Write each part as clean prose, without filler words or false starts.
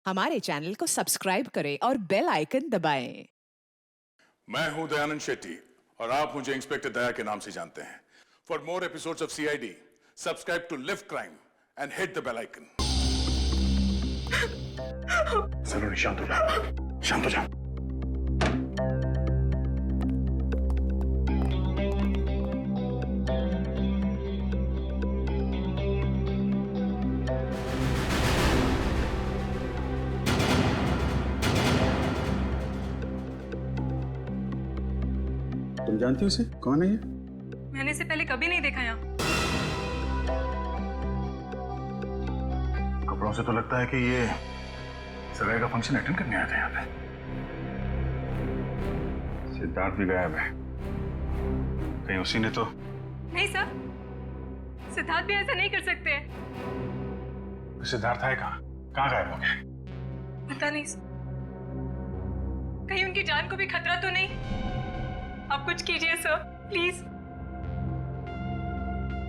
हमारे चैनल को सब्सक्राइब करें और बेल आइकन दबाएं। मैं हूं दयानंद शेट्टी और आप मुझे इंस्पेक्टर दया के नाम से जानते हैं। For more episodes of CID, subscribe to lift crime and hit the bell icon. Saloni, शांत हो जाओ, शांत हो जाओ। तुम जानती हो उसे? कौन है ये? मैंने इसे पहले कभी नहीं देखा यहाँ। कपड़ों से तो लगता है कि ये सगाई का फंक्शन अटेंड करने आया था यहाँ पे। सिद्धार्थ भी गायब है, कहीं उसी ने तो। नहीं सर, सिद्धार्थ भी ऐसा नहीं कर सकते हैं। सिद्धार्थ है कहाँ? कहाँ गायब हो गया? पता नहीं सर, कहीं उनकी जान को भी खतरा तो नहीं? आप कुछ कीजिए सर, प्लीज।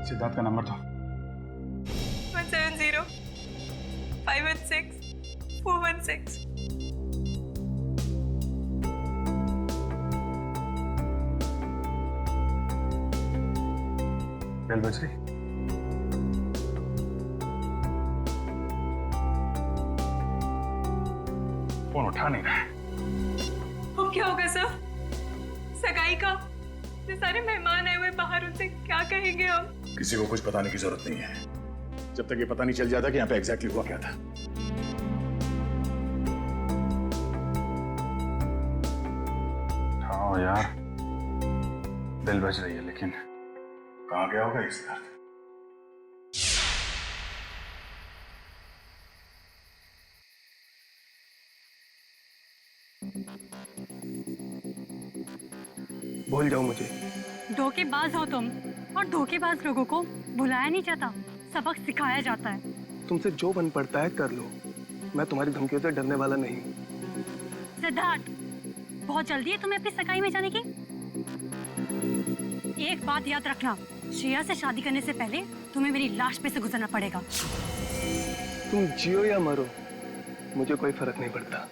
सिद्धार्थ का नंबर दो। 170-516-416। बेल बज रही। फोन उठा नहीं रहा है। अब क्या होगा सर? सगाई का ये सारे मेहमान आए हुए बाहर, उनसे क्या कहेंगे हम? किसी को कुछ बताने की जरूरत नहीं है, जब तक ये पता नहीं चल जाता कि यहाँ पे एग्जैक्टली हुआ क्या था। हाँ यार, बेल बज रही है, लेकिन कहाँ गया होगा इस दर्द? भूल जाओ मुझे। धोखेबाज हो तुम, और धोखेबाज लोगों को बुलाया नहीं जाता, सबक सिखाया जाता है। तुमसे जो बन पड़ता है कर लो, मैं तुम्हारी धमकियों से डरने वाला नहीं। सिद्धार्थ, बहुत जल्दी है तुम्हें अपनी सगाई में जाने की। एक बात याद रखना, श्रेया से शादी करने से पहले तुम्हें मेरी लाश पे से गुजरना पड़ेगा। तुम जियो या मरो, मुझे कोई फर्क नहीं पड़ता।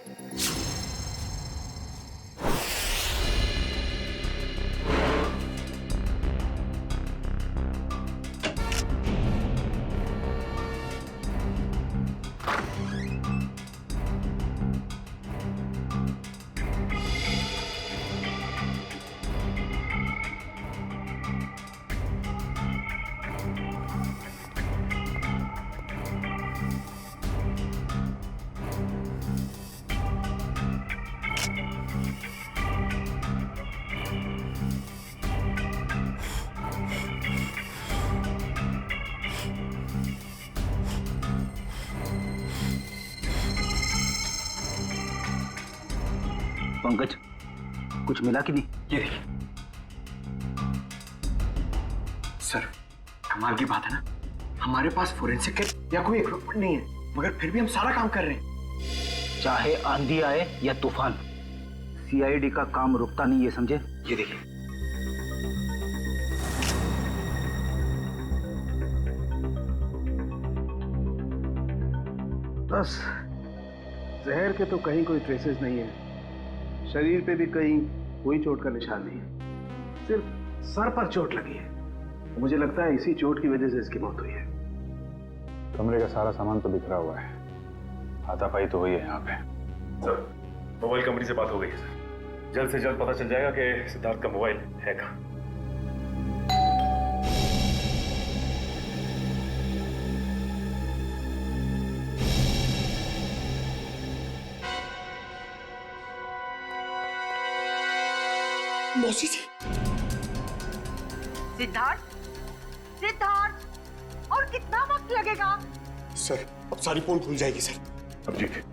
पंकज, कुछ मिला कि नहीं? ये देखिए सर, कमाल की बात है ना, हमारे पास फोरेंसिक किट या कोई इक्विपमेंट नहीं है, मगर फिर भी हम सारा काम कर रहे हैं। चाहे आंधी आए या तूफान, सीआईडी का काम रुकता नहीं, ये समझे? ये देखिए, बस जहर के तो कहीं कोई ट्रेसेस नहीं है, शरीर पे भी कहीं कोई चोट का निशान नहीं है, सिर्फ सर पर चोट लगी है। मुझे लगता है इसी चोट की वजह से इसकी मौत हुई है। कमरे का सारा सामान तो बिखरा हुआ है, हाथापाई तो हुई है यहाँ पे। सर, मोबाइल कंपनी से बात हो गई है सर, जल्द से जल्द पता चल जाएगा कि सिद्धार्थ का मोबाइल है कहाँ। मौसी जी। सिद्धार्थ, सिद्धार्थ, और कितना वक्त लगेगा? सर, अब सारी पोल खुल जाएगी सर। अभिजीत,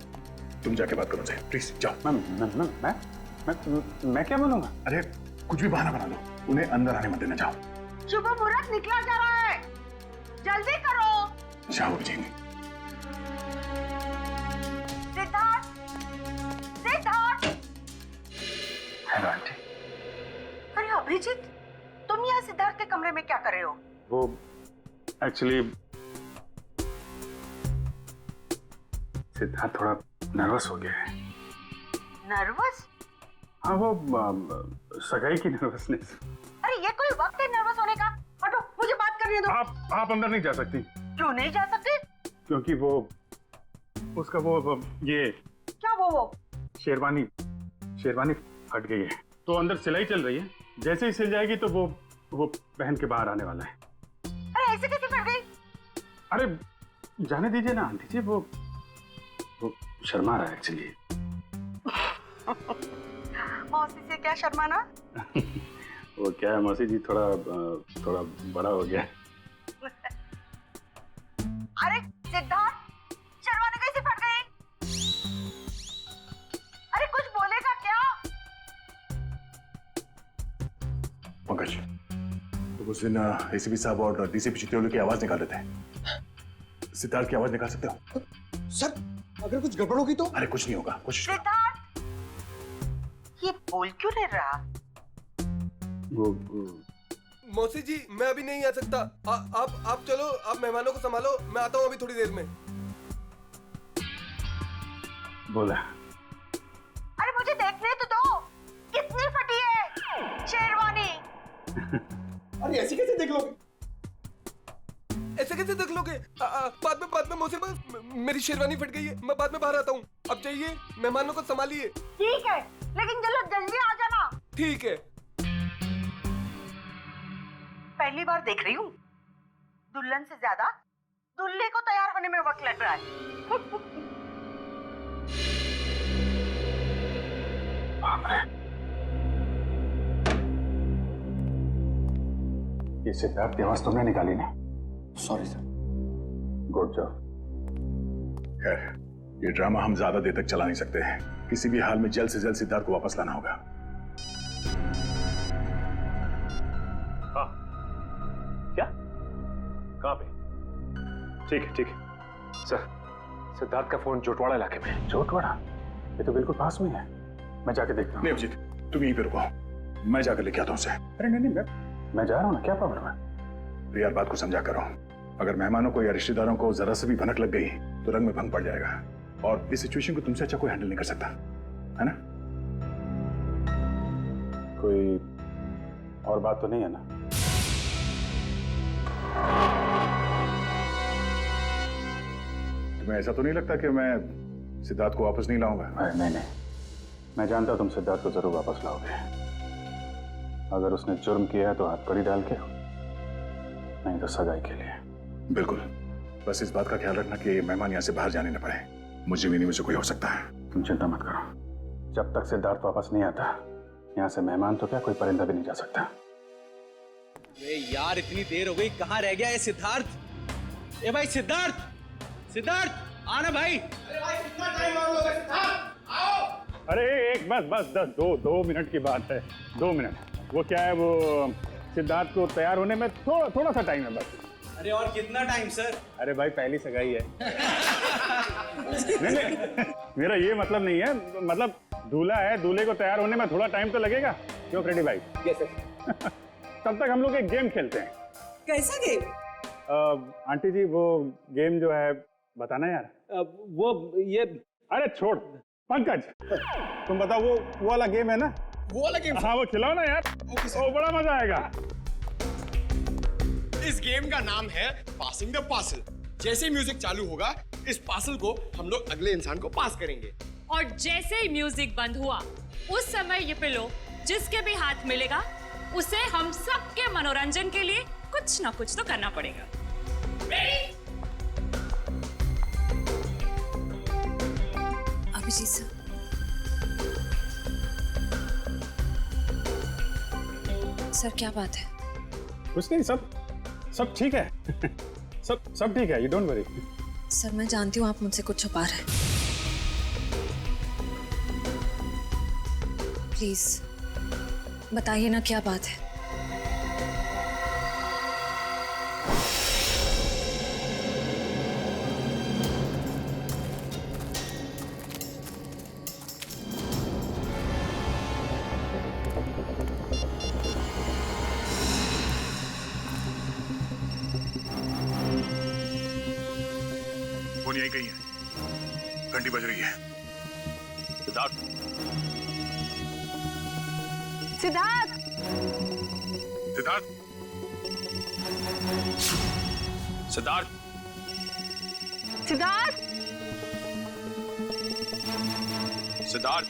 तुम जाके बात करो सर, प्लीज जाओ। मैं क्या बोलूंगा? अरे कुछ भी बहाना बना दो, उन्हें अंदर आने मत देना। जाओ शुभ मुहूर्त निकला जा रहा है, जल्दी करो। जाओ अभिजीत। सिद्धार्थ, सिद्धार्थ। Hello aunty. अरे अभिजीत, तुम यहाँ सिद्धार्थ के कमरे में क्या कर रहे हो? वो एक्चुअली सिद्धार्थ थोड़ा नर्वस हो गया है। नर्वस? हाँ, वो सगाई की नर्वसनेस। अरे ये कोई वक्त है नर्वस होने का? हटो, मुझे बात करने दो। आप अंदर नहीं जा सकती। क्यों नहीं जा सकते? क्योंकि वो उसका वो ये क्या वो? शेरवानी फट गई है, तो अंदर सिलाई चल रही है। जैसे ही सिल जाएगी तो वो पहन के बाहर आने वाला है। अरे ऐसे कैसे फट गई? अरे जाने दीजिए ना आंटी जी, वो शर्मा रहा है एक्चुअली। मौसी से क्या शर्माना? वो क्या है मौसी जी, थोड़ा बड़ा हो गया है। अरे सिद्धार्थ, शेरवानी कैसे फट गई? अरे कुछ बोलेगा क्या? पंकज, तो उस दिन एसीपी साहब और डीसीपी चित्तौड़गढ़ की आवाज निकाल रहे थे। सिद्धार्थ की आवाज निकाल सकते हो? सर, अगर कुछ गड़बड़ होगी तो? अरे कुछ नहीं होगा, कोशिश करो। सिद्धार्थ, ये बोल क्यों नहीं रहा? वो मौसी जी, मैं अभी नहीं आ सकता। आप चलो, आप मेहमानों को संभालो, मैं आता हूँ अभी थोड़ी देर में। बोला। अरे मुझे देखने तो दो, कितनी फटी है शेरवानी। अरे ऐसे कैसे देख लोगे? ऐसे कैसे देख लोगे? बाद में मौसी, मेरी शेरवानी फट गई है, मैं बाद में बाहर आता हूँ। अब जाइए, मेहमानों को संभालिए। ठीक है, लेकिन जल्दी आ जाना। ठीक है। पहली बार देख रही हूँ, दुल्हन से ज्यादा दूल्हे को तैयार होने में वक्त लग रहा है। ये सिद्धार्थ की आवाज तुमने निकाली ना? Sorry sir. Good job. खैर, ये ड्रामा हम ज्यादा देर तक चला नहीं सकते हैं। किसी भी हाल में जल्द से जल्द सिद्धार्थ को वापस लाना होगा। हाँ, क्या? कहाँ पे? ठीक है सर। सिद्धार्थ का फोन जोटवाड़ा इलाके में है। जोटवाड़ा? ये तो बिल्कुल पास में है। मैं जाके देखता हूँ। नहीं अभिजीत, तुम यहीं पे रुको, मैं जाकर लेके आता हूँ उसे। अरे नहीं, मैं जा रहा हूँ ना, क्या प्रॉब्लम है? तो यार बात को समझा करो। अगर मेहमानों को या रिश्तेदारों को जरा से भी भनक लग गई तो रंग में भंग पड़ जाएगा, और इस सिचुएशन को तुमसे अच्छा कोई हैंडल नहीं कर सकता, है ना? कोई और बात तो नहीं है ना? तुम्हें ऐसा तो नहीं लगता कि मैं सिद्धार्थ को वापस नहीं लाऊंगा? नहीं, मैं जानता हूं तुम सिद्धार्थ को जरूर वापस लाओगे। अगर उसने जुर्म किया है तो हथकड़ी डाल के, नहीं तो सगाई के लिए। बिल्कुल, बस इस बात का ख्याल रखना कि मेहमान यहाँ से बाहर जाने न पड़े। मुझे भी नहीं, मुझे कोई हो सकता है। तुम चिंता मत करो, जब तक सिद्धार्थ वापस नहीं आता यहाँ से मेहमान तो क्या, कोई परिंदा भी नहीं जा सकता। अरे यार, इतनी देर हो गई, कहाँ रह गया है सिद्धार्थ? ए भाई सिद्धार्थ आना भाई। अरे भाई कितना टाइम और लोगे? सिद्धार्थ आओ। अरे एक बस 2 मिनट की बात है। 2 मिनट। वो क्या है, वो सिद्धार्थ को तैयार होने में थोड़ा सा टाइम है बस। अरे और कितना टाइम सर? अरे भाई पहली सगाई है। नहीं, मेरा ये मतलब नहीं है, मतलब दूल्हा है, दूल्हे को तैयार होने में थोड़ा टाइम तो लगेगा। क्यों फ्रेडी भाई? Yes sir. तब तक हम लोग एक गेम खेलते हैं। कैसा गेम? आंटी जी, वो गेम जो है बताना यार। वो ये, अरे छोड़ पंकज, तुम बताओ, वो वाला गेम है ना? वो वाला गेम? हाँ वो खिलाओ ना यार, वो बड़ा मजा आएगा। इस गेम का नाम है पासिंग द पार्सल। जैसे ही म्यूजिक चालू होगा, इस पार्सल को हम लोग अगले इंसान को पास करेंगे। और जैसे ही म्यूजिक बंद हुआ, उस समय ये पिलो जिसके भी हाथ मिलेगा, उसे हम सबके मनोरंजन के लिए कुछ ना कुछ तो करना पड़ेगा। रेडी? अभिजीत सर, सर क्या बात है? कुछ नहीं, सब ठीक है। सब ठीक है, यू डोंट वरी। सर मैं जानती हूँ आप मुझसे कुछ छुपा रहे हैं। प्लीज बताइए ना, क्या बात है? फोन यहीं कहीं है, घंटी बज रही है। सिद्धार्थ। सिद्धार्थ। सिद्धार्थ। सिद्धार्थ। सिद्धार्थ। सिद्धार्थ।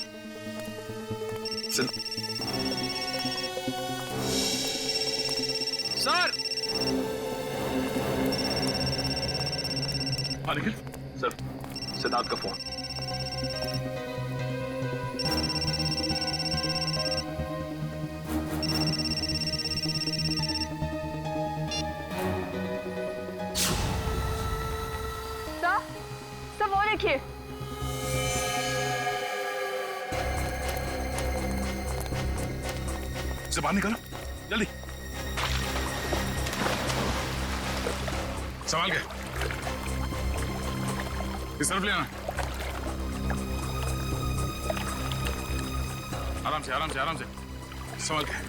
सर। निखिल सर, सिद्धार्थ का फोन। सर वो देखिए। से बाहर निकालो जल्दी। संभाल के इस तरफ ले आना। आराम से आराम से आराम से संभाल के।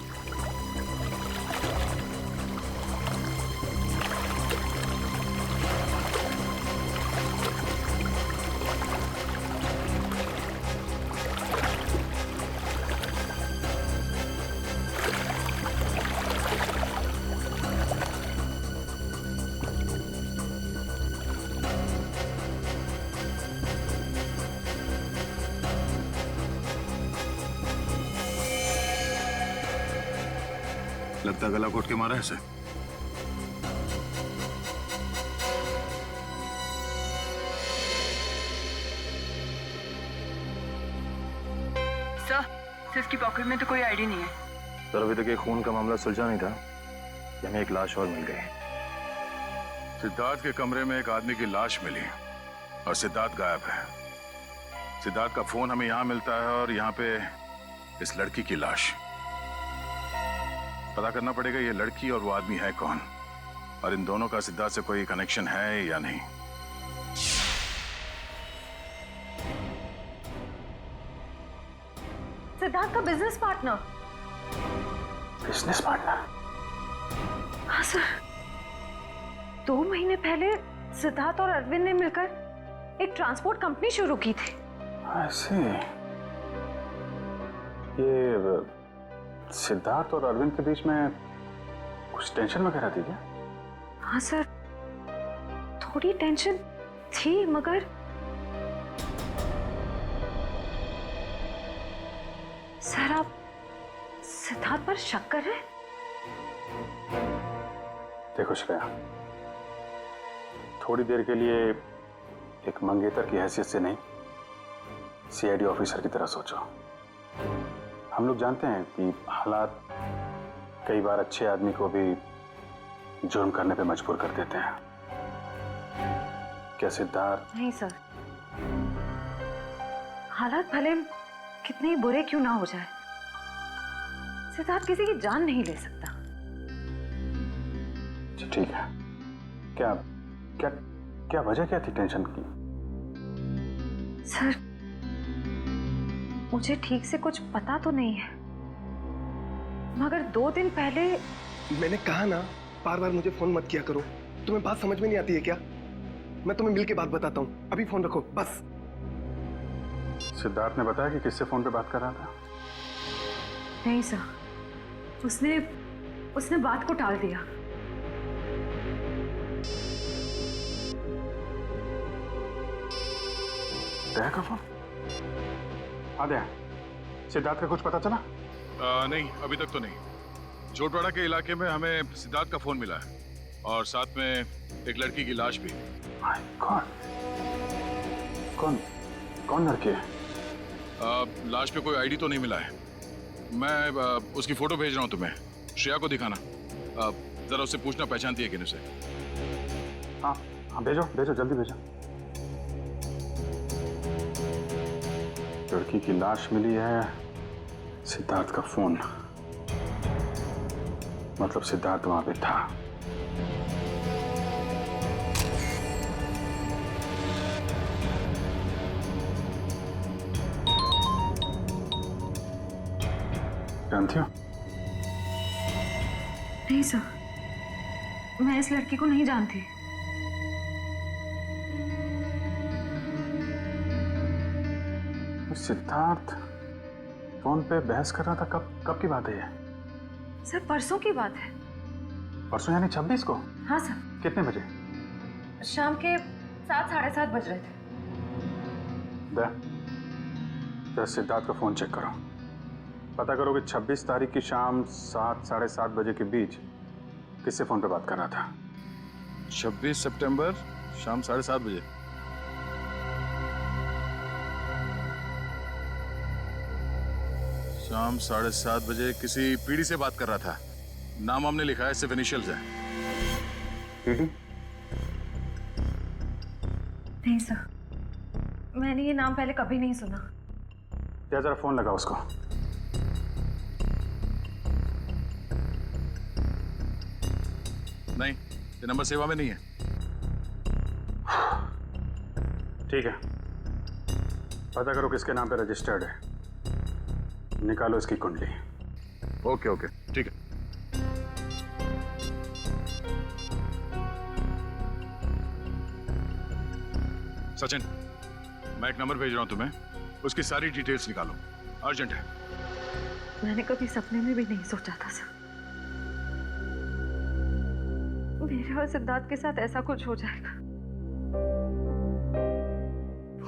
लगता गला घोट के मारा है इसे। सर इसकी पॉकेट में तो कोई आईडी नहीं है। सर अभी तक ये खून का मामला सुलझा नहीं था, हमें एक लाश और मिल गई। सिद्धार्थ के कमरे में एक आदमी की लाश मिली और सिद्धार्थ गायब है। सिद्धार्थ का फोन हमें यहाँ मिलता है और यहाँ पे इस लड़की की लाश। पता करना पड़ेगा ये लड़की और वो आदमी है कौन, और इन दोनों का सिद्धार्थ से कोई कनेक्शन है या नहीं। सिद्धार्थ का बिजनेस पार्टनर। Business partner? हाँ सर, 2 महीने पहले सिद्धार्थ और अरविंद ने मिलकर एक ट्रांसपोर्ट कंपनी शुरू की थी। ऐसे ये सिद्धार्थ और अरविंद के बीच में कुछ टेंशन वगैरह थी क्या? हाँ सर, थोड़ी टेंशन थी, मगर सर आप सिद्धार्थ पर शक कर रहे हैं? देखो श्रेया, थोड़ी देर के लिए एक मंगेतर की हैसियत से नहीं, सीआईडी ऑफिसर की तरह सोचो। हम लोग जानते हैं कि हालात कई बार अच्छे आदमी को भी जुर्म करने पे मजबूर कर देते हैं। क्या सिद्धार्थ? नहीं सर, हालात भले कितने ही बुरे क्यों ना हो जाए, सिद्धार्थ किसी की जान नहीं ले सकता। ठीक है, क्या क्या क्या वजह क्या थी टेंशन की? सर मुझे ठीक से कुछ पता तो नहीं है, मगर 2 दिन पहले। मैंने कहा ना, बार बार मुझे फोन मत किया करो। तुम्हें बात समझ में नहीं आती है क्या? मैं तुम्हें मिल के बात बताता हूँ, अभी फोन रखो बस। सिद्धार्थ ने बताया कि किससे फोन पे बात कर रहा था? नहीं सर, उसने बात को टाल दिया। दया का फोन? हाँ दया, सिद्धार्थ का कुछ पता चला? नहीं, अभी तक तो नहीं। जोटवाड़ा के इलाके में हमें सिद्धार्थ का फोन मिला है और साथ में एक लड़की की लाश भी। कौन लड़की है? लाश पे कोई आईडी तो नहीं मिला है। मैं उसकी फोटो भेज रहा हूँ तुम्हें, श्रेया को दिखाना। जरा उससे पूछना पहचानती है कि नहीं उसे। हाँ भेजो भेजो, जल्दी भेजो। लड़की की लाश मिली है, सिद्धार्थ का फोन, मतलब सिद्धार्थ वहां पे था। जानती हो? नहीं सर, मैं इस लड़की को नहीं जानती। सिद्धार्थ फोन पे बहस कर रहा था, कब की बात है ये? सर परसों की बात है। परसों यानी 26 को? हाँ सर। कितने बजे? शाम के 7 साढ़े 7 बज रहे थे। जरा सिद्धार्थ का फोन चेक करो, पता करो कि 26 तारीख की शाम 7 साढ़े 7 बजे के बीच किससे फोन पे बात कर रहा था? 26 सितंबर शाम 7:30 बजे। शाम 7:30 बजे किसी पीढ़ी से बात कर रहा था। नाम हमने लिखा है, सिर्फ इनिशियल्स है। पीढ़ी? नहीं सर, मैंने ये नाम पहले कभी नहीं सुना। क्या जरा फोन लगा उसको। नहीं, ये नंबर सेवा में नहीं है। ठीक है, पता करो किसके नाम पे रजिस्टर्ड है, निकालो इसकी कुंडली। ओके ओके ठीक है। सचिन, मैं एक नंबर भेज रहा हूं तुम्हें, उसकी सारी डिटेल्स निकालो, अर्जेंट है। मैंने कभी सपने में भी नहीं सोचा था सर, मेरे और सिद्धार्थ के साथ ऐसा कुछ हो जाएगा।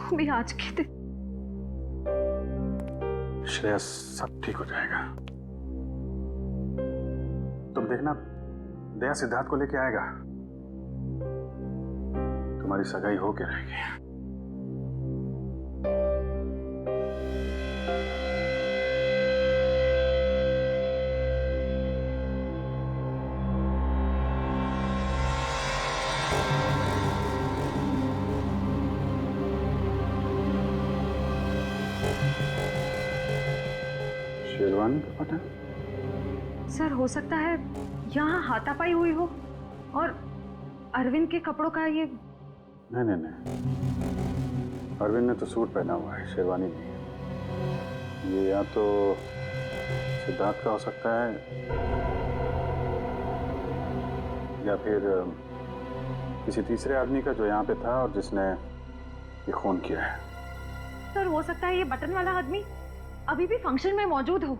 वो भी आज के दिन। श्रेया, सब ठीक हो जाएगा। तुम देखना, दया सिद्धार्थ को लेके आएगा, तुम्हारी सगाई होके रहेगी। शेरवानी का पता? सर हो सकता है यहाँ हाथापाई हुई हो और अरविंद के कपड़ों का ये। नहीं, अरविंद ने तो सूट पहना हुआ है, शेरवानी नहीं है। ये या तो सिद्धार्थ का हो सकता है या फिर किसी तीसरे आदमी का जो यहाँ पे था और जिसने ये खून किया है। सर हो सकता है ये बटन वाला आदमी अभी भी फंक्शन में मौजूद हो।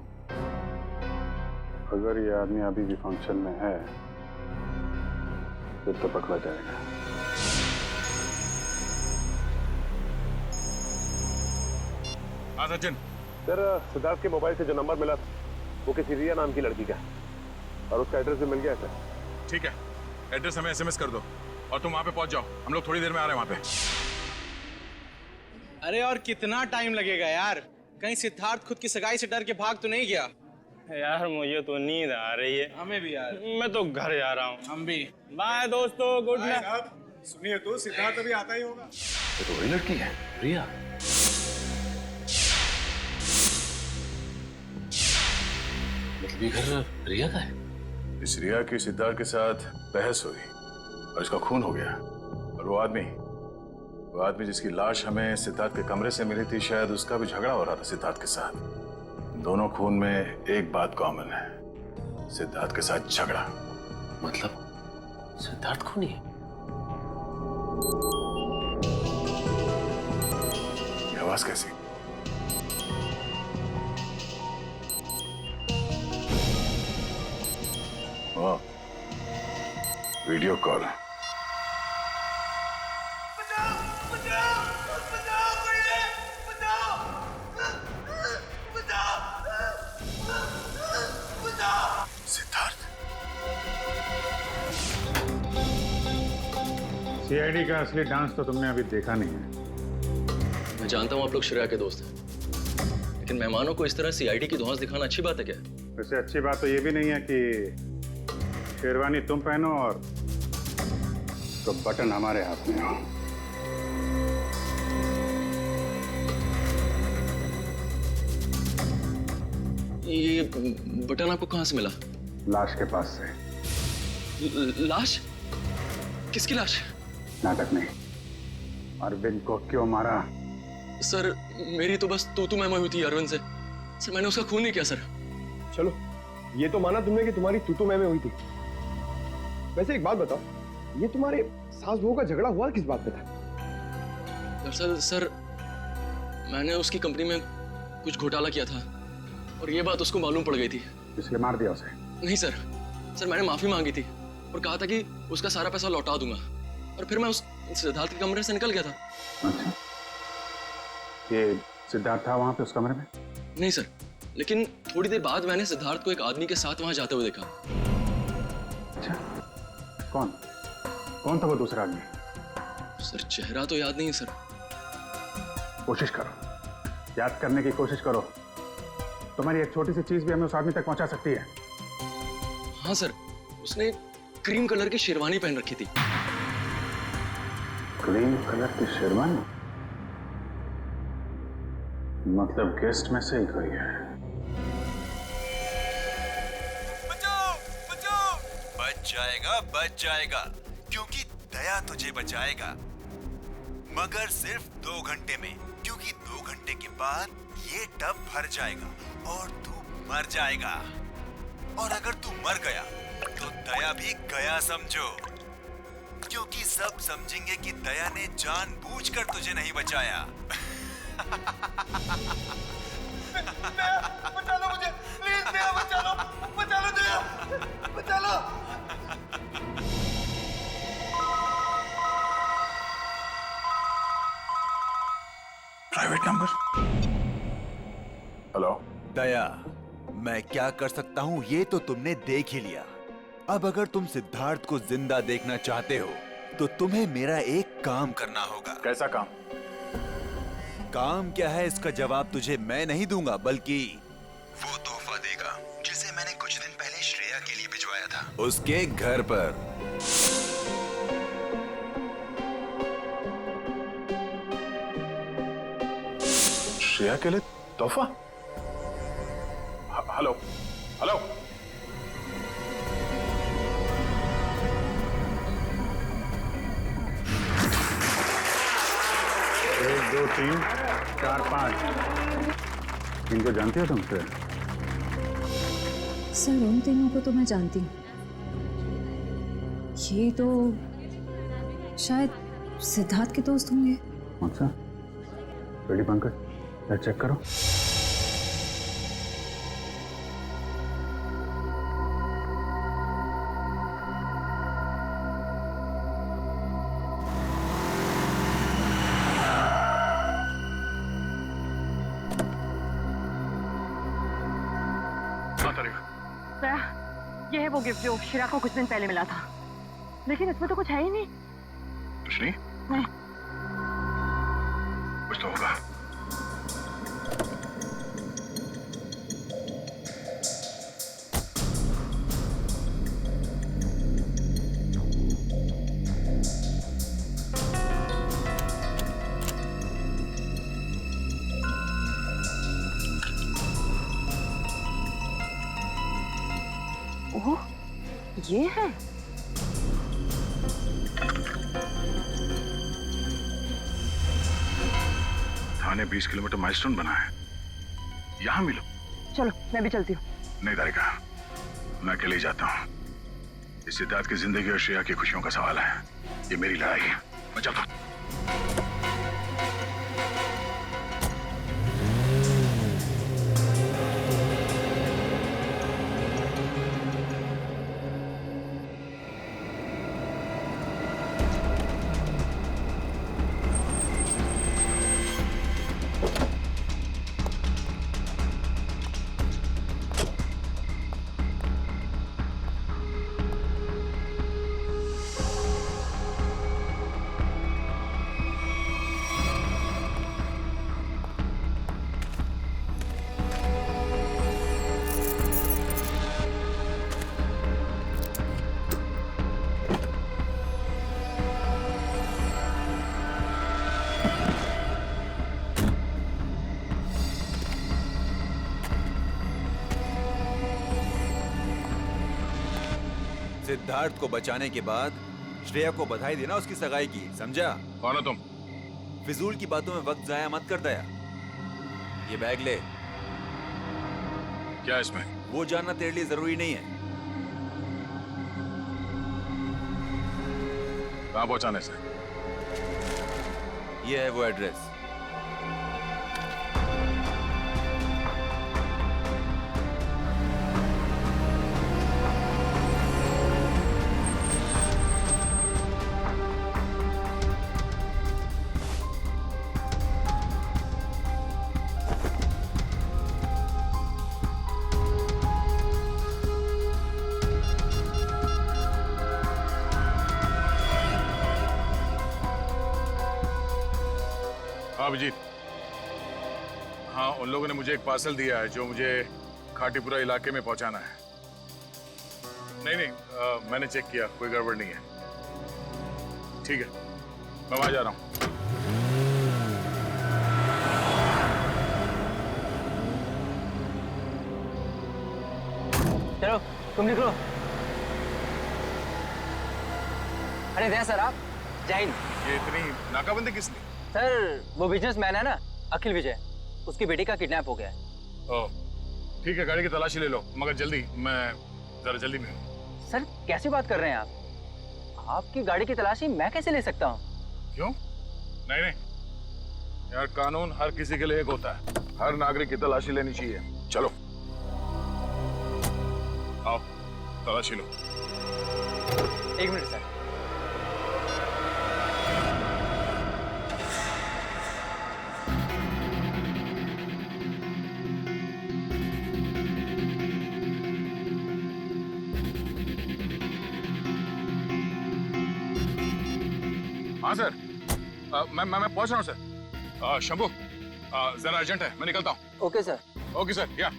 अगर ये आदमी अभी भी फंक्शन में है फिर तो पकड़ा जाएगा। हाँ सचिन। सर, सिद्धार्थ के मोबाइल से जो नंबर मिला वो किसी रिया नाम की लड़की का है और उसका एड्रेस भी मिल गया है सर। ठीक है, एड्रेस हमें एसएमएस कर दो और तुम वहां पे पहुंच जाओ, हम लोग थोड़ी देर में आ रहे हैं वहां पे। अरे और कितना टाइम लगेगा यार? कहीं सिद्धार्थ खुद की सगाई से डर के भाग तो नहीं गया? यार मुझे तो नींद आ रही है। हमें भी यार। मैं तो घर जा रहा हूँ। हम भी। बाय दोस्तों, गुड नाइट। सुनिए तो, सिद्धार्थ अभी आता ही होगा। ये तो वही लड़की है, रिया। मतलब ये घर रिया का है? इस रिया की सिद्धार्थ के साथ बहस हुई और इसका खून हो गया। और वो आदमी जिसकी लाश हमें सिद्धार्थ के कमरे से मिली थी, शायद उसका भी झगड़ा हो रहा था सिद्धार्थ के साथ। दोनों खून में एक बात कॉमन है, सिद्धार्थ के साथ झगड़ा। मतलब सिद्धार्थ खूनी है? ये आवाज कैसी? वाह, वीडियो कॉल। सीआईडी का असली डांस तो तुमने अभी देखा नहीं है। मैं जानता हूँ आप लोग श्रेया के दोस्त हैं, लेकिन मेहमानों को इस तरह सीआईडी की धौंस दिखाना अच्छी बात है क्या? वैसे अच्छी बात तो ये भी नहीं है कि शेरवानी तुम पहनो और तो बटन हमारे हाथ में हो। ये बटन आपको कहाँ से मिला? लाश के पास से। लाश? किसकी लाश? नाटक नहीं। अरविंद को क्यों मारा? सर मेरी तो बस तू मैं हुई थी अरविंद से। सर मैंने उसका खून नहीं किया सर। चलो, ये तो माना तुमने कि तुम्हारी तू मैं हुई थी। वैसे एक बात बताओ, ये तुम्हारे सास बहू का झगड़ा हुआ किस बात पे था? दरअसल सर मैंने उसकी कंपनी में कुछ घोटाला किया था और ये बात उसको मालूम पड़ गई थी। इसलिए मार दिया उसे? नहीं सर, मैंने माफी मांगी थी और कहा था कि उसका सारा पैसा लौटा दूंगा और फिर मैं उस सिद्धार्थ के कमरे से निकल गया था। अच्छा, ये सिद्धार्थ था वहां पे उस कमरे में? नहीं सर, लेकिन थोड़ी देर बाद मैंने सिद्धार्थ को एक आदमी के साथ वहां जाते हुए देखा। अच्छा, कौन था वो दूसरा आदमी? सर चेहरा तो याद नहीं सर। कोशिश करो, याद करने की कोशिश करो। तुम्हारी एक छोटी सी चीज भी हमें उस आदमी तक पहुंचा सकती है। हाँ सर, उसने क्रीम कलर की शेरवानी पहन रखी थी। क्रीम कलर की शेरवानी? मतलब गेस्ट में से ही कोई है। बच जाएगा क्योंकि दया तुझे बचाएगा, मगर सिर्फ 2 घंटे में, क्योंकि 2 घंटे के बाद ये टब भर जाएगा और तू मर जाएगा। और अगर तू मर गया तो दया भी गया समझो, क्योंकि सब समझेंगे कि दया ने जानबूझकर तुझे नहीं बचाया। बचा लो मुझे, प्लीज दया, बचा लो दया, बचा लो। Private number. हेलो दया, मैं क्या कर सकता हूँ ये तो तुमने देख ही लिया। अब अगर तुम सिद्धार्थ को जिंदा देखना चाहते हो तो तुम्हें मेरा एक काम करना होगा। कैसा काम? काम क्या है इसका जवाब तुझे मैं नहीं दूंगा, बल्कि वो तोहफा देगा जिसे मैंने कुछ दिन पहले श्रेया के लिए भिजवाया था उसके घर पर। श्रेया के लिए तोहफा? हेलो हेलो, 1 2 3 4 5 इनको जानते हो तुम? सर उन तीनों को तो मैं जानती हूँ। ये तो शायद सिद्धार्थ के दोस्त होंगे। अच्छा, रेडी पंकज, चेक करो। ये है वो गिफ्ट जो शिरा को कुछ दिन पहले मिला था, लेकिन इसमें तो कुछ है ही नहीं। कुछ नहीं? नहीं। कुछ तो होगा। ओह, ये है। थाने 20 किलोमीटर माइलस्टोन बना है, यहाँ मिलो। चलो मैं भी चलती हूँ। नहीं तारिका, मैं अकेले ही जाता हूँ। इस सिद्धार्थ की जिंदगी और श्रेया की खुशियों का सवाल है। ये मेरी लड़ाई है, मैं चलता हूँ। सिद्धार्थ को बचाने के बाद श्रेया को बधाई देना उसकी सगाई की, समझा? कौन हो तुम? फिजूल की बातों में वक्त जाया मत कर दया। ये बैग ले। क्या इसमें? वो जानना तेरे लिए जरूरी नहीं है। कहाँ पहुंचाने से? ये है वो एड्रेस। अभिजीत। हाँ, उन लोगों ने मुझे एक पार्सल दिया है जो मुझे खाटीपुरा इलाके में पहुंचाना है। नहीं, मैंने चेक किया, कोई गड़बड़ नहीं है। ठीक है, मैं वहां जा रहा हूं। चलो तुम निकलो। अरे दया सर, आप जय हिंद। ये इतनी नाकाबंदी किस लिए? सर वो बिजनेसमैन है ना, अखिल विजय, उसकी बेटी का किडनैप हो गया है। ओह, ठीक है, गाड़ी की तलाशी ले लो, मगर जल्दी, मैं जरा जल्दी में हूँ। सर कैसी बात कर रहे हैं आप? आपकी गाड़ी की तलाशी मैं कैसे ले सकता हूँ? क्यों? नहीं यार, कानून हर किसी के लिए एक होता है। हर नागरिक की तलाशी लेनी चाहिए। चलो आओ, तलाशी लो। एक मिनट सर। हाँ सर, मैं पहुंच रहा हूँ सर। शंभू, जरा अर्जेंट है, मैं निकलता हूँ। Okay sir. ओके सर, या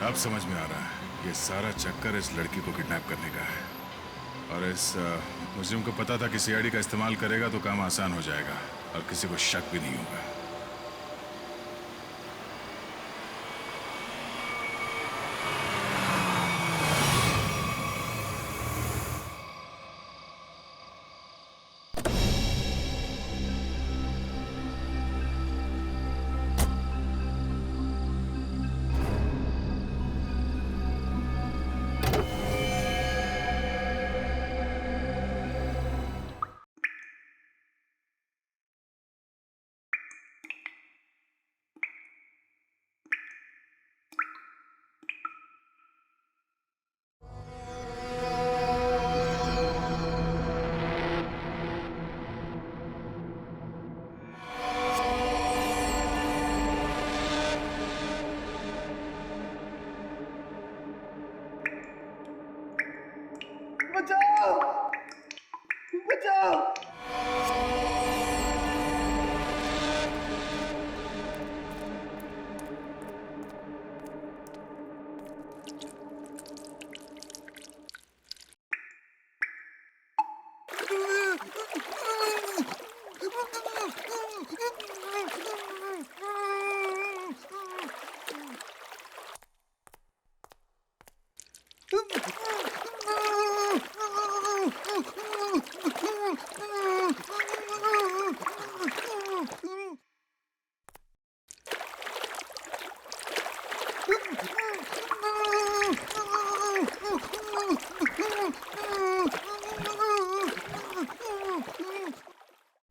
अब समझ में आ रहा है, ये सारा चक्कर इस लड़की को किडनैप करने का है। और इस मुजरिम को पता था कि सीआईडी का इस्तेमाल करेगा तो काम आसान हो जाएगा और किसी को शक भी नहीं होगा। बचाओ! बचाओ!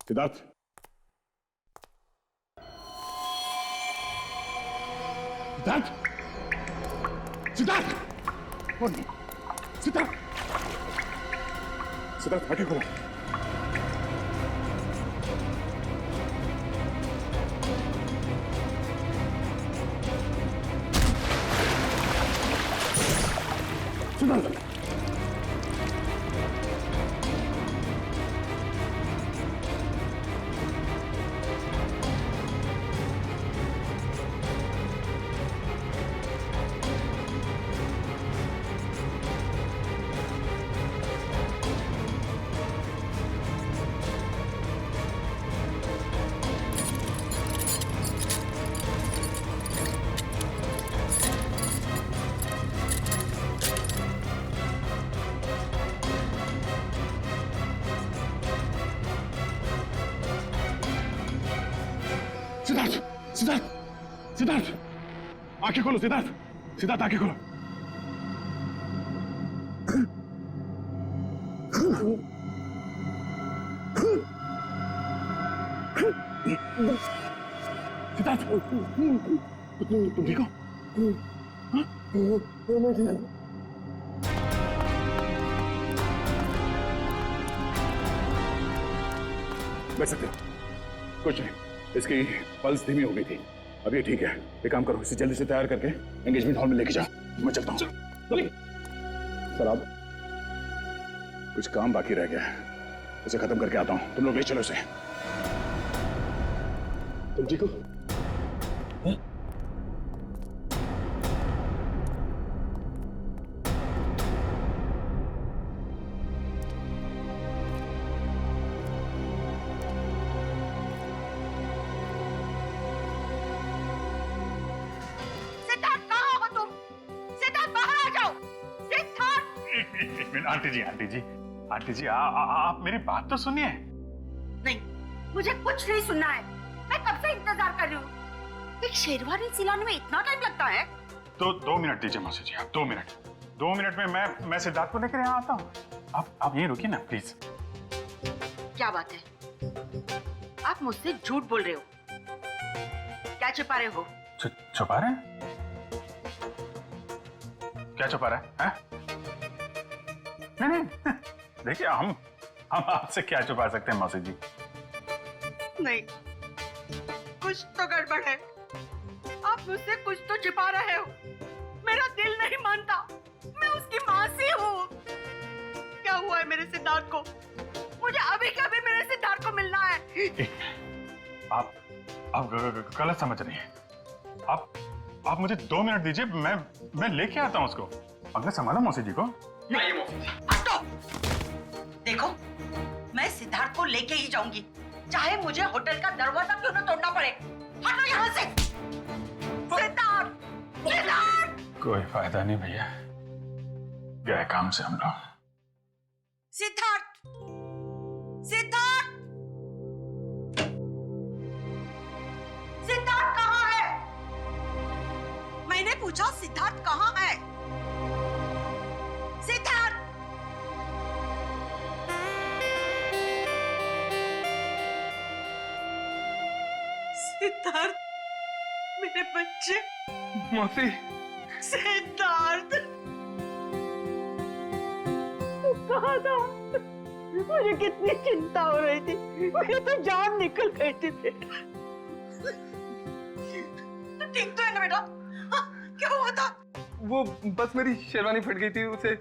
सिद्धार्थ, सिद्धार्थ, सिद्धार्थ, सिद्धार्थ, सिद्धार्थ, आगे खोलो। सिद्धार्थ, सिद्धार्थ, सिद्धार्थ, सिद्धार्थ, आंखें खोलो। सिद्धार्थ, सिद्धार्थ, आंखें खोलो। सिद्धार्थ, तुम ठीक हो? हाँ? बैठ सकते हो। कुछ नहीं, इसकी पल्स धीमी हो गई थी, अब ये ठीक है, एक काम करो, इसे जल्दी से तैयार करके एंगेजमेंट हॉल में लेके जाओ। मैं चलता हूँ। सर आप, कुछ काम बाकी रह गया है, उसे खत्म करके आता हूँ। तुम लोग ले चलो इसे। तुम ठीक हो? आंटी जी आप मेरी बात तो सुनिए। नहीं, मुझे कुछ नहीं सुनना है। मैं कब से इंतजार कर रही हूँ। एक शेरवानी सिलाने में इतना टाइम लगता है? तो 2 मिनट दीजिए मौसी जी, आप 2 मिनट। 2 मिनट में मैं सिद्धार्थ को लेकर यहाँ आता हूँ। आप यहीं रुकिए ना प्लीज। क्या बात है? आप मुझसे झूठ बोल रहे हो। क्या छुपा रहे हो? छुपा रहे हैं? क्या छुपा रहा है? नहीं देखिए, हम आपसे क्या छुपा सकते हैं मौसी जी? नहीं, कुछ तो गड़बड़ है। आप मुझसे कुछ तो छिपा रहे हो। मेरा दिल नहीं मानता। मैं उसकी मौसी हूँ। क्या हुआ है मेरे सिद्धार्थ को? मुझे अभी के अभी मेरे सिद्धार्थ को मिलना है। आप गलत समझ रही हैं। आप मुझे 2 मिनट दीजिए, मैं लेके आता हूँ उसको। अगले संभालो मौसी जी को। हटो। देखो, मैं सिद्धार्थ को लेके ही जाऊंगी, चाहे मुझे होटल का दरवाजा क्यों न तोड़ना पड़े। हटो यहाँ से। सिद्धार्थ, सिद्धार्थ। कोई फायदा नहीं भैया, गए काम से हम लोग। सिद्धार्थ, सिद्धार्थ, सिद्धार्थ कहाँ है? मैंने पूछा सिद्धार्थ कहाँ है? सिद्धार्थ, सिद्धार्थ, मेरे बच्चे। मौसी। सिद्धार्थ, तू कहाँ था? मुझे कितनी चिंता हो रही थी। मेरी तो जान निकल गई थी बेटा। तू ठीक तो है ना बेटा? क्या हुआ था? वो बस मेरी शेरवानी फट गई थी, उसे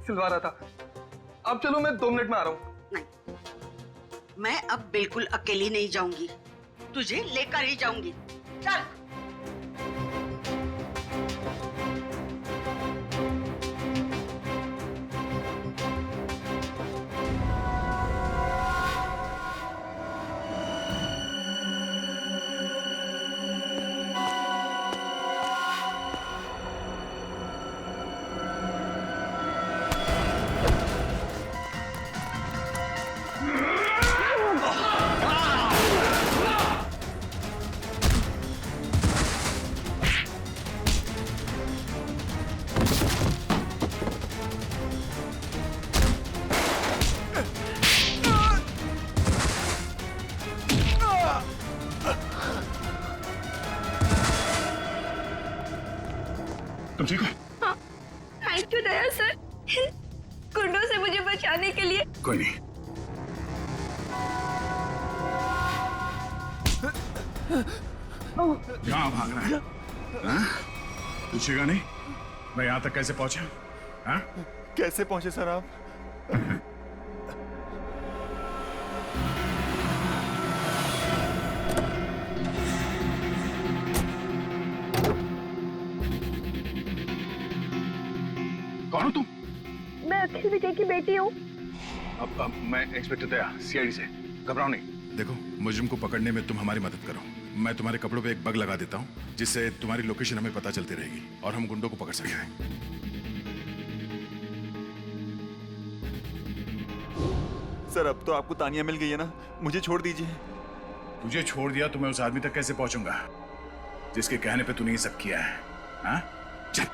सिलवा रहा था। अब चलो, मैं 2 मिनट में आ रहा हूँ। नहीं, मैं अब बिल्कुल अकेली नहीं जाऊंगी। तुझे लेकर ही जाऊंगी। चल। तुम ठीक हो? हाँ, थैंक यू दया सर, गुंडों से मुझे बचाने के लिए। कोई नहीं। कहाँ भाग रहा है? हाँ? पूछेगा नहीं मैं यहाँ तक कैसे पहुंचा? हाँ? कैसे पहुंचे सर आप? कौन हो तुम? मैं अखिल विजय की बेटी हूँ। अब मैं इंस्पेक्टर दया, सीआईडी से। घबराओ नहीं। देखो, मुजरिम को पकड़ने में तुम हमारी मदद करो। मैं तुम्हारे कपड़ों पे एक बग लगा देता हूँ, जिससे तुम्हारी लोकेशन हमें पता चलती रहेगी और हम गुंडों को पकड़ सकेंगे। सर, अब तो आपको तानिया मिल गई है ना, मुझे छोड़ दीजिए। तुझे छोड़ दिया तो मैं उस आदमी तक कैसे पहुंचूंगा जिसके कहने पे तूने ये सब किया है? हाँ? चल।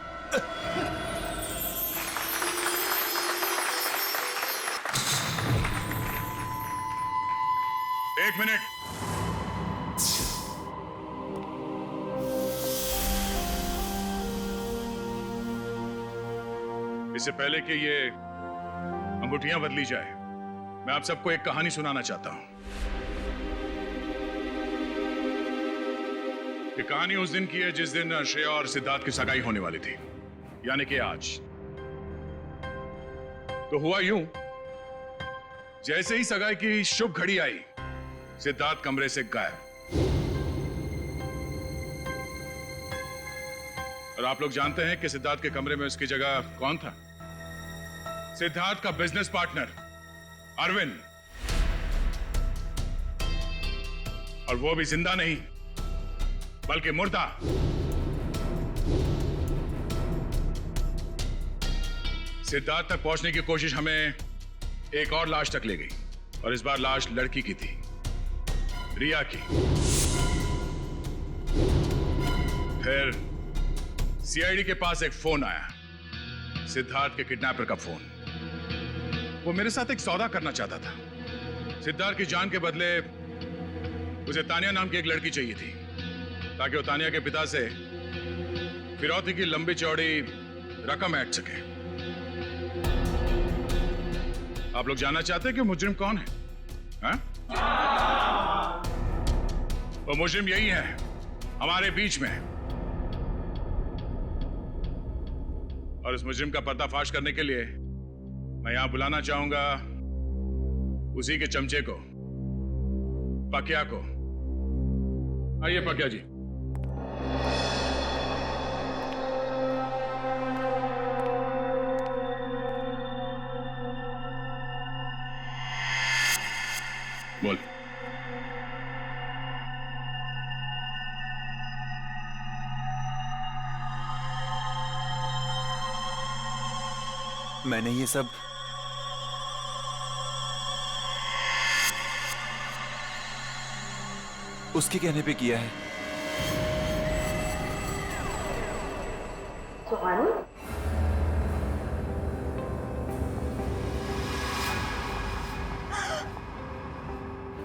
एक मिनट। इससे पहले कि ये अंगूठियां बदली जाए, मैं आप सबको एक कहानी सुनाना चाहता हूं। कि कहानी उस दिन की है जिस दिन श्रेया और सिद्धार्थ की सगाई होने वाली थी, यानी कि आज। तो हुआ यूं, जैसे ही सगाई की शुभ घड़ी आई, सिद्धार्थ कमरे से गायब। और आप लोग जानते हैं कि सिद्धार्थ के कमरे में उसकी जगह कौन था? सिद्धार्थ का बिजनेस पार्टनर अरविंद। और वो भी जिंदा नहीं बल्कि मुर्दा। सिद्धार्थ तक पहुंचने की कोशिश हमें एक और लाश तक ले गई, और इस बार लाश लड़की की थी, रिया की। फिर सीआईडी के पास एक फोन आया, सिद्धार्थ के किडनैपर का फोन। वो मेरे साथ एक सौदा करना चाहता था। सिद्धार्थ की जान के बदले उसे तानिया नाम की एक लड़की चाहिए थी, ताकि वो तानिया के पिता से फिरौती की लंबी चौड़ी रकम ऐंठ सके। आप लोग जानना चाहते हैं कि मुजरिम कौन है? हाँ? वो मुजरिम यही है, हमारे बीच में। और इस मुजरिम का पर्दाफाश करने के लिए मैं यहां बुलाना चाहूंगा उसी के चमचे को, पकिया को। आइए पकिया जी। बोल। मैंने ये सब उसके कहने पे किया है।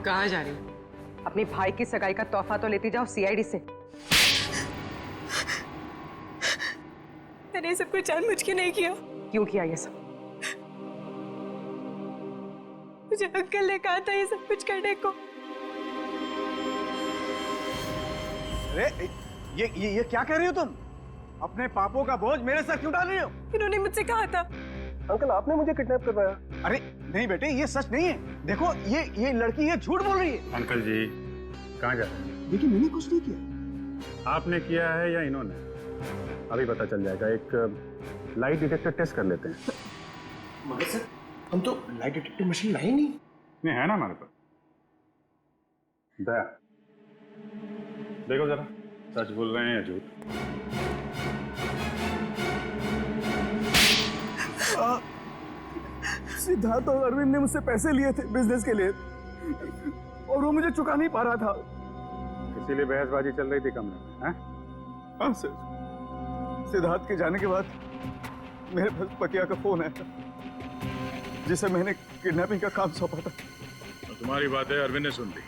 कहाँ जा रही हो? अपने भाई की सगाई का तोहफा तो लेती जाओ सीआईडी से। मैंने सब कुछ जानबूझ के नहीं किया। क्यों किया ये सब? मुझे अंकल ने कहा था ये सब कुछ करने को। अरे ये क्या कह रही हो तुम? अपने पापों का बोझ मेरे सर क्यों डाल रही हो? इन्होंने मुझसे कहा था। अंकल आपने मुझे किडनैप करवाया। अरे नहीं बेटे, ये सच नहीं है। देखो ये लड़की ये झूठ बोल रही है। अंकल जी कहाँ जा रहे हैं? देखिए मैंने कुछ नहीं किया। आपने किया है या इन्होंने? अभी पता चल जाएगा। एक लाइट डिटेक्टर टेस्ट कर लेते हैं। मगर सर हम तो लाइट डिटेक्टर मशीन लाए नहीं। नहीं है ना हमारे पास। दया देखो जरा, सच बोल रहे हैं या झूठ? सिद्धार्थ और अरविंद ने मुझसे पैसे लिए थे बिजनेस के लिए, और वो मुझे चुका नहीं पा रहा था। इसीलिए बहसबाजी चल रही थी कमरे में, हैं? हाँ सर। सिद्धार्थ के जाने के बाद मेरे पास पकिया का फोन आया था, जिसे मैंने किडनैपिंग का काम सौंपा था। तो तुम्हारी बातें अरविंद ने सुन ली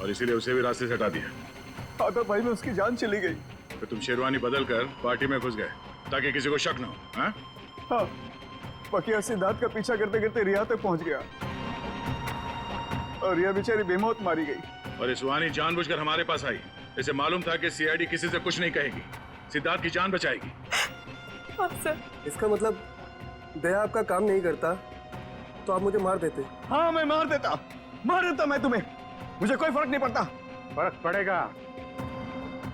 और इसीलिए उसे भी रास्ते से हटा दिया। आधा भाई में उसकी जान चली गई। तो तुम शेरवानी बदल कर पार्टी में घुस गए ताकि किसी को शक न हो। हाँ? हाँ, पकिया सिद्धार्थ का पीछा करते करते रिया तक पहुंच गया, और रिया बेचारी बेमौत मारी गई। और ये सुहानी जानबूझकर हमारे पास आई। इसे मालूम था कि सीआईडी किसी से कुछ नहीं कहेगी, सिद्धार्थ की जान बचाएगी। हाँ सर। इसका मतलब दया आपका काम नहीं करता तो आप मुझे मार देते? हाँ मैं मार देता मैं तुम्हें। मुझे कोई फर्क नहीं पड़ता। फर्क पड़ेगा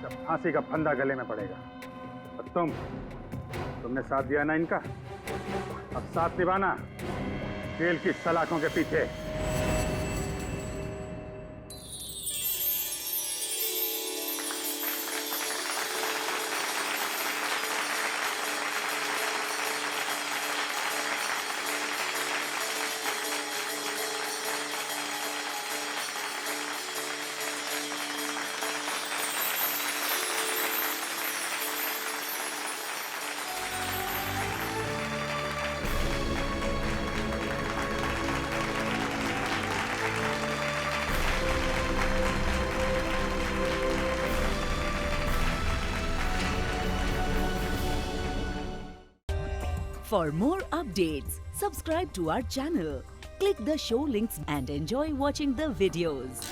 जब फांसी का फंदा गले में पड़ेगा। और तुमने साथ दिया ना इनका, अब साथ निभाना जेल की सलाखों के पीछे। For more updates, subscribe to our channel, click the show links and enjoy watching the videos.